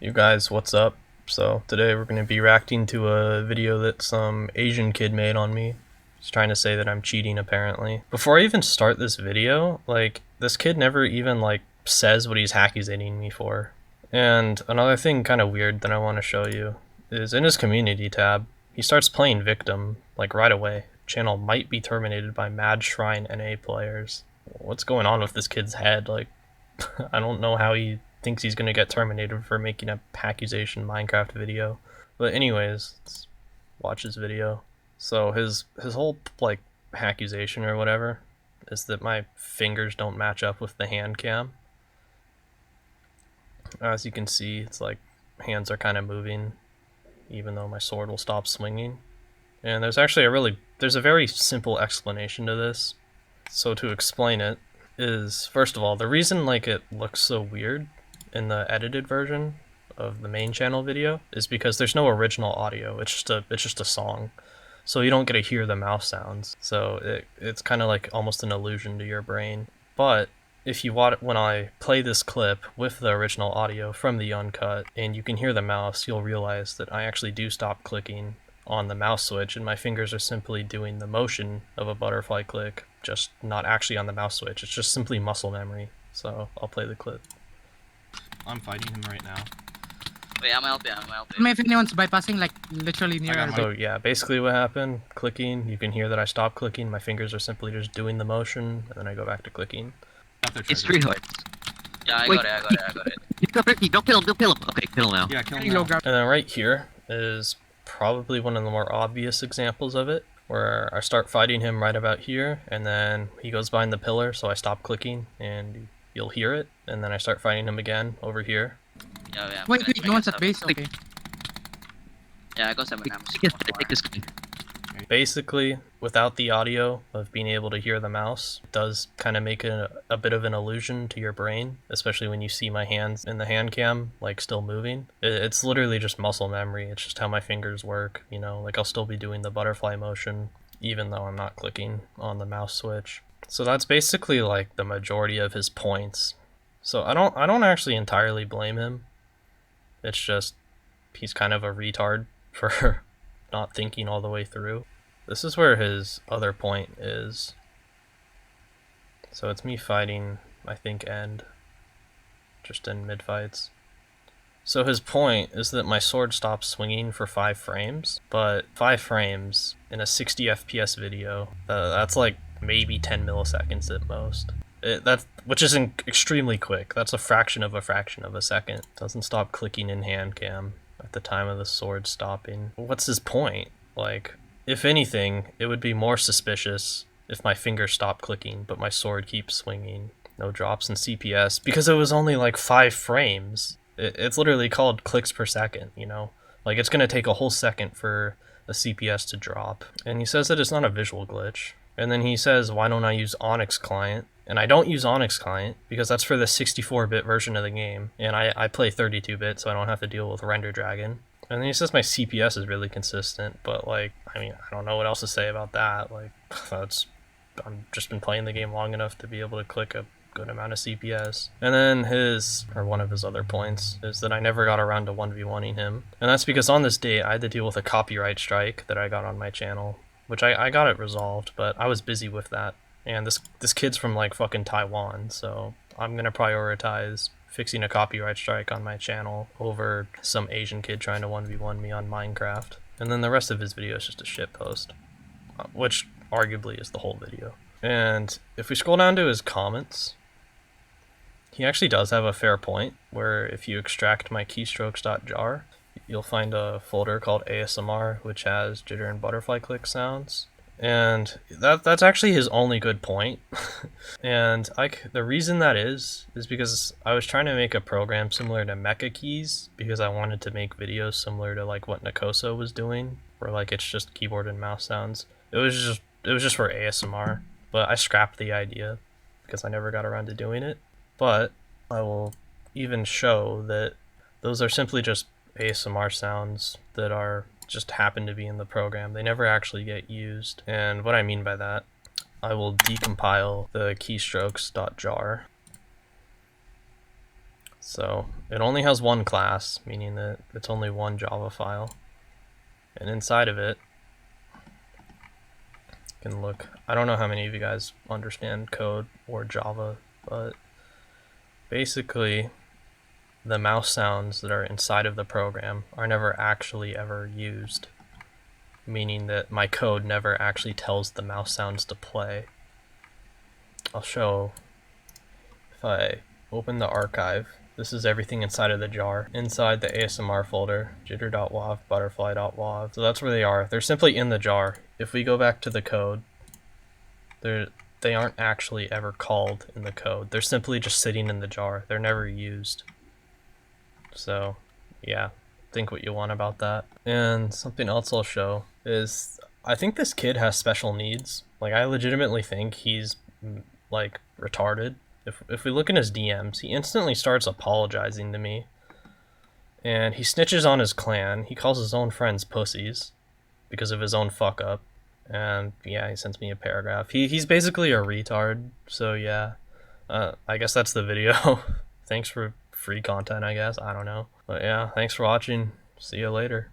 You guys, what's up? So today we're going to be reacting to a video that some Asian kid made on me. He's trying to say that I'm cheating apparently. Before I even start this video, this kid never even says what he's accusating me for. And another thing kind of weird that I want to show you is in his community tab, he starts playing victim right away. Channel might be terminated by Mad Shrine NA players. What's going on with this kid's head? I don't know how he thinks he's gonna get terminated for making a accusation Minecraft video. But anyways, let's watch his video. So his whole accusation or whatever is that my fingers don't match up with the hand cam. As you can see, it's like hands are kind of moving even though my sword will stop swinging. And there's actually there's a very simple explanation to this. So to explain it is, first of all, the reason it looks so weird in the edited version of the main channel video is because there's no original audio. It's just a song, so you don't get to hear the mouse sounds. So it's kind of like almost an illusion to your brain. But if you want, when I play this clip with the original audio from the uncut and you can hear the mouse, you'll realize that I actually do stop clicking on the mouse switch and my fingers are simply doing the motion of a butterfly click, just not actually on the mouse switch. It's just simply muscle memory. So I'll play the clip. I'm fighting him right now. Wait, I'm helping. If anyone's bypassing literally near our So yeah, basically what happened, clicking, you can hear that I stop clicking, my fingers are simply just doing the motion, and then I go back to clicking. It's 3 hoods. Yeah, I got it. You got Ricky, don't kill him. Okay, kill him now. Yeah, kill him now. And then right here is probably one of the more obvious examples of it, where I start fighting him right about here, and then he goes behind the pillar, so I stop clicking, and you'll hear it, and then I start fighting him again over here. Yeah. Wait, no one's at base? Okay. Yeah, I got 7 ammo. Take this guy. Basically, without the audio of being able to hear the mouse, it does kind of make it a bit of an illusion to your brain, especially when you see my hands in the hand cam, still moving. It's literally just muscle memory. It's just how my fingers work, you know, I'll still be doing the butterfly motion, even though I'm not clicking on the mouse switch. So that's basically the majority of his points. So I don't actually entirely blame him. It's just he's kind of a retard for not thinking all the way through. This is where his other point is. So it's me fighting, I think, End, just in mid-fights. So his point is that my sword stops swinging for 5 frames, but 5 frames in a 60 FPS video, that's maybe 10 milliseconds at most. Which is extremely quick. That's a fraction of a second. Doesn't stop clicking in hand cam at the time of the sword stopping. What's his point? If anything, it would be more suspicious if my finger stopped clicking, but my sword keeps swinging. No drops in CPS, because it was only 5 frames. It's literally called clicks per second, you know? It's gonna take a whole second for a CPS to drop. And he says that it's not a visual glitch. And then he says, why don't I use Onyx Client? And I don't use Onyx Client because that's for the 64-bit version of the game. And I play 32-bit, so I don't have to deal with Render Dragon. And then he says my CPS is really consistent, but I don't know what else to say about that. I've just been playing the game long enough to be able to click a good amount of CPS. And then one of his other points is that I never got around to 1v1ing him. And that's because on this date, I had to deal with a copyright strike that I got on my channel, which I got it resolved, but I was busy with that. And this kid's from fucking Taiwan, so I'm gonna prioritize fixing a copyright strike on my channel over some Asian kid trying to 1v1 me on Minecraft. And then the rest of his video is just a shitpost, which arguably is the whole video. And if we scroll down to his comments, he actually does have a fair point, where if you extract my keystrokes.jar, you'll find a folder called ASMR, which has jitter and butterfly click sounds. And that's actually his only good point. And the reason that is because I was trying to make a program similar to Mecha Keys, because I wanted to make videos similar to what Nakoso was doing, where it's just keyboard and mouse sounds. It was just for ASMR, but I scrapped the idea because I never got around to doing it. But I will even show that those are simply just ASMR sounds that just happen to be in the program. They never actually get used. And what I mean by that, I will decompile the keystrokes.jar. So it only has one class, meaning that it's only one Java file. And inside of it, you can look. I don't know how many of you guys understand code or Java, but basically the mouse sounds that are inside of the program are never actually ever used, meaning that my code never actually tells the mouse sounds to play. I'll show. If I open the archive, this is everything inside of the jar. Inside the ASMR folder, jitter.wav, butterfly.wav. So that's where they are. They're simply in the jar. If we go back to the code, they aren't actually ever called in the code. They're simply just sitting in the jar. They're never used. So yeah, think what you want about that. And something else I'll show is, I think this kid has special needs. Like, I legitimately think he's like retarded. If we look in his DMs, he instantly starts apologizing to me. And he snitches on his clan. He calls his own friends pussies because of his own fuck up. And yeah, he sends me a paragraph. He's basically a retard. So yeah, I guess that's the video. Thanks for free content, I guess. I don't know. But yeah, thanks for watching. See you later.